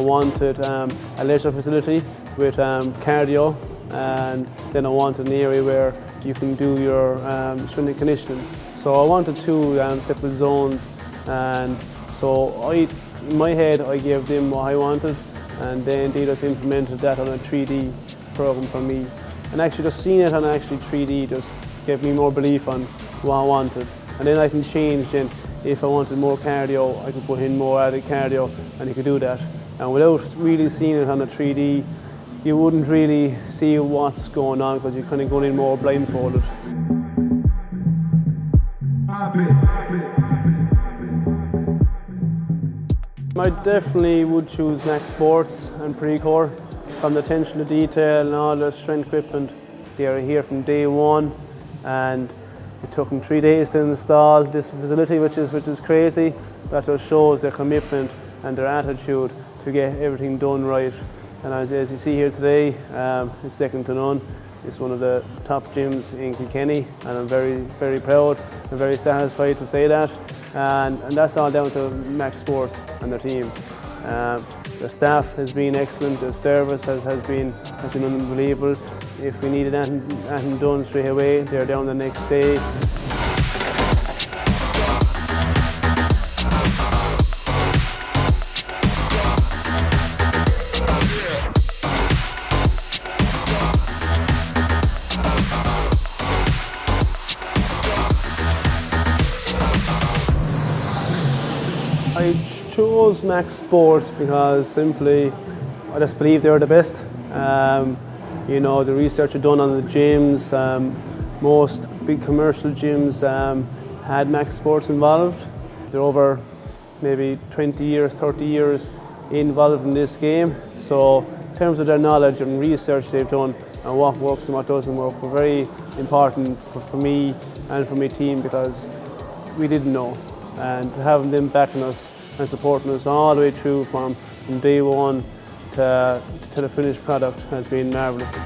wanted a leisure facility with cardio, and then I wanted an area where you can do your strength and conditioning. So I wanted two separate zones, and so in my head I gave them what I wanted, and then they just implemented that on a 3D program for me. And actually just seeing it on actually 3D just gave me more belief on what I wanted. And then I can change then. If I wanted more cardio, I could put in more added cardio, and you could do that. And without really seeing it on a 3D, you wouldn't really see what's going on because you're kind of going in more blindfolded. I definitely would choose McSport and Precor. From the attention to detail and all the strength equipment, they are here from day one, and it took them 3 days to install this facility, which is crazy. That just shows their commitment and their attitude to get everything done right. And as you see here today, it's second to none. It's one of the top gyms in Kilkenny, and I'm very, very proud and very satisfied to say that. And that's all down to McSport and their team. The staff has been excellent. The service has been unbelievable. If we needed anything done straight away, they're down the next day. I chose McSport because simply I just believe they're the best. You know, the research done on the gyms, most big commercial gyms had McSports involved. They're over maybe 20 years, 30 years involved in this game. So in terms of their knowledge and research they've done and what works and what doesn't work were very important for me and for my team, because we didn't know. And having them backing us and supporting us all the way through from day one to the finished product has been marvellous.